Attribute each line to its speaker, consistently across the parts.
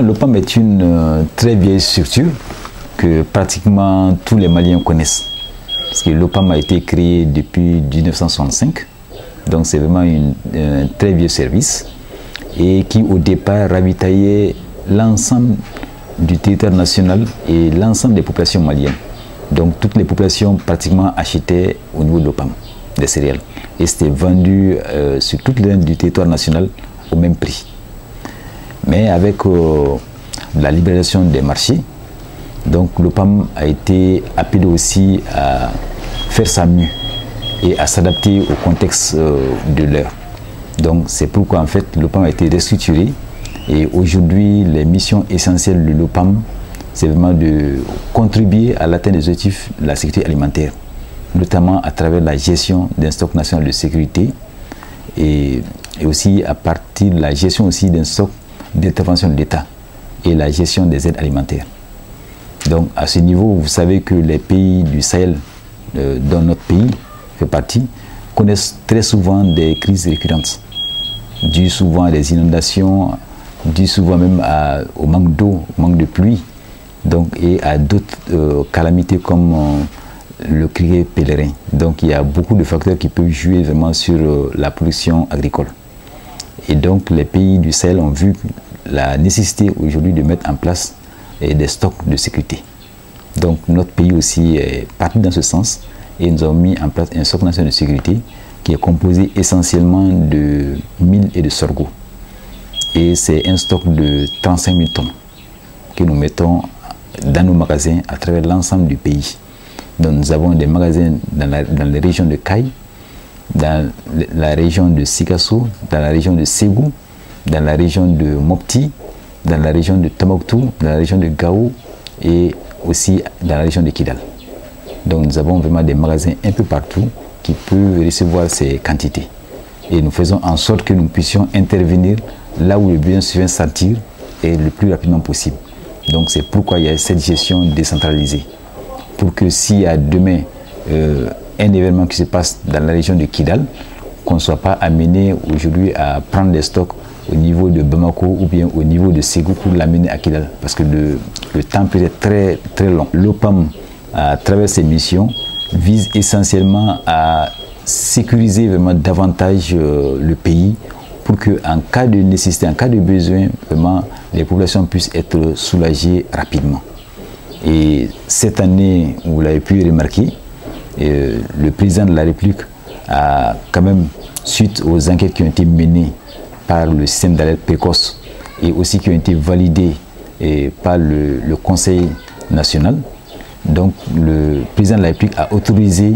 Speaker 1: L'OPAM est une très vieille structure que pratiquement tous les Maliens connaissent. Parce que l'OPAM a été créé depuis 1965. Donc c'est vraiment un très vieux service et qui au départ ravitaillait l'ensemble du territoire national et l'ensemble des populations maliennes. Donc toutes les populations pratiquement achetaient au niveau de l'OPAM des céréales. Et c'était vendu sur toute l'île du territoire national au même prix. Mais avec la libéralisation des marchés, donc l'OPAM a été appelé aussi à faire sa mue et à s'adapter au contexte de l'heure. Donc c'est pourquoi en fait l'OPAM a été restructuré et aujourd'hui les missions essentielles de l'OPAM c'est vraiment de contribuer à l'atteinte des objectifs de la sécurité alimentaire, notamment à travers la gestion d'un stock national de sécurité et aussi à partir de la gestion aussi d'un stock d'intervention de l'État et la gestion des aides alimentaires. Donc à ce niveau, vous savez que les pays du Sahel, dont notre pays fait partie, connaissent très souvent des crises récurrentes, dues souvent à des inondations, dues souvent même au manque d'eau, au manque de pluie, donc, et à d'autres calamités comme le criquet pèlerin. Donc il y a beaucoup de facteurs qui peuvent jouer vraiment sur la production agricole. Et donc les pays du Sahel ont vu la nécessité aujourd'hui de mettre en place des stocks de sécurité. Donc notre pays aussi est parti dans ce sens et nous avons mis en place un stock national de sécurité qui est composé essentiellement de mil et de sorgho. Et c'est un stock de 35 000 tonnes que nous mettons dans nos magasins à travers l'ensemble du pays. Donc nous avons des magasins dans les régions de Kaï, dans la région de Sikasso, dans la région de Ségou, dans la région de Mopti, dans la région de Tombouctou, dans la région de Gao et aussi dans la région de Kidal. Donc nous avons vraiment des magasins un peu partout qui peuvent recevoir ces quantités. Et nous faisons en sorte que nous puissions intervenir là où le besoin se fait sentir et le plus rapidement possible. Donc c'est pourquoi il y a cette gestion décentralisée. Pour que s'il y a demain un événement qui se passe dans la région de Kidal, qu'on ne soit pas amené aujourd'hui à prendre des stocks au niveau de Bamako ou bien au niveau de Ségou pour l'amener à Kidal. Parce que le temps peut être très, très long. L'OPAM, à travers ses missions, vise essentiellement à sécuriser vraiment davantage le pays pour qu'en cas de nécessité, en cas de besoin, vraiment, les populations puissent être soulagées rapidement. Et cette année, vous l'avez pu remarquer, le président de la République a quand même, suite aux enquêtes qui ont été menées par le système d'alerte précoce et aussi qui ont été validées par le Conseil national, donc le président de la République a autorisé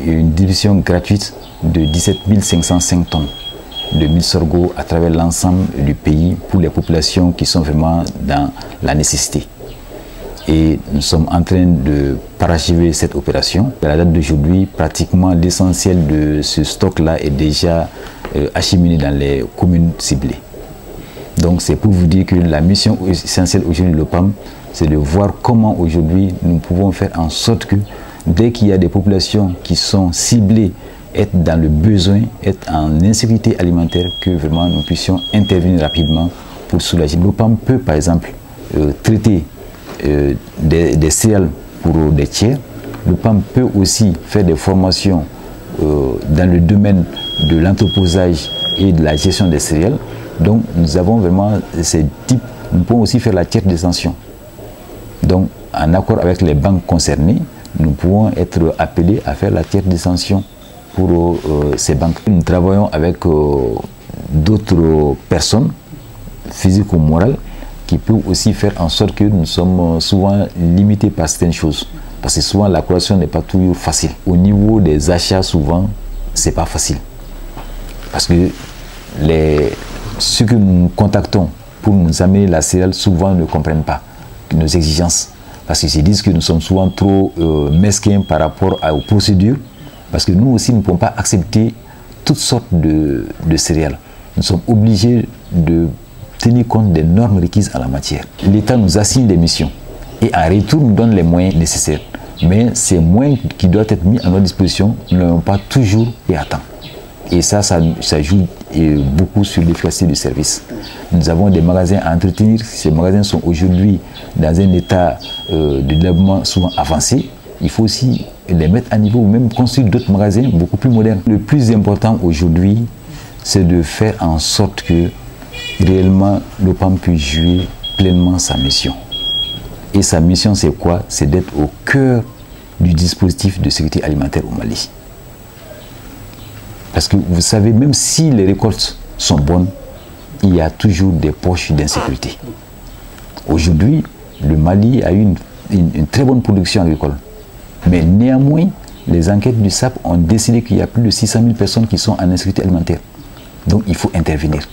Speaker 1: une distribution gratuite de 17 505 tonnes de mil sorgho à travers l'ensemble du pays pour les populations qui sont vraiment dans la nécessité. Et nous sommes en train de parachever cette opération. À la date d'aujourd'hui, pratiquement l'essentiel de ce stock-là est déjà acheminé dans les communes ciblées. Donc c'est pour vous dire que la mission essentielle aujourd'hui de l'OPAM, c'est de voir comment aujourd'hui nous pouvons faire en sorte que dès qu'il y a des populations qui sont ciblées, être dans le besoin, être en insécurité alimentaire, que vraiment nous puissions intervenir rapidement pour soulager. L'OPAM peut par exemple traiter des céréales pour des tiers. L'OPAM peut aussi faire des formations dans le domaine de l'entreposage et de la gestion des céréales. Donc nous avons vraiment ces types. Nous pouvons aussi faire la tiers d'extension. Donc en accord avec les banques concernées, nous pouvons être appelés à faire la tiers d'extension pour ces banques. Nous travaillons avec d'autres personnes, physiques ou morales, qui peuvent aussi faire en sorte que nous sommes souvent limités par certaines choses. Parce que souvent la collaboration n'est pas toujours facile. Au niveau des achats, souvent, c'est pas facile. Parce que ceux que nous contactons pour nous amener la céréale, souvent ne comprennent pas nos exigences. Parce qu'ils se disent que nous sommes souvent trop mesquins par rapport aux procédures. Parce que nous aussi, nous ne pouvons pas accepter toutes sortes de céréales. Nous sommes obligés de tenir compte des normes requises en la matière. L'État nous assigne des missions et en retour nous donne les moyens nécessaires. Mais ces moyens qui doivent être mis à notre disposition ne l'ont pas toujours et à temps. Et ça joue beaucoup sur l'efficacité du service. Nous avons des magasins à entretenir. Ces magasins sont aujourd'hui dans un état de développement souvent avancé. Il faut aussi les mettre à niveau ou même construire d'autres magasins beaucoup plus modernes. Le plus important aujourd'hui, c'est de faire en sorte que réellement l'OPAM puisse jouer pleinement sa mission. Et sa mission, c'est quoi? C'est d'être au cœur du dispositif de sécurité alimentaire au Mali. Parce que vous savez, même si les récoltes sont bonnes, il y a toujours des poches d'insécurité. Aujourd'hui, le Mali a eu une très bonne production agricole. Mais néanmoins, les enquêtes du SAP ont décidé qu'il y a plus de 600 000 personnes qui sont en insécurité alimentaire. Donc il faut intervenir.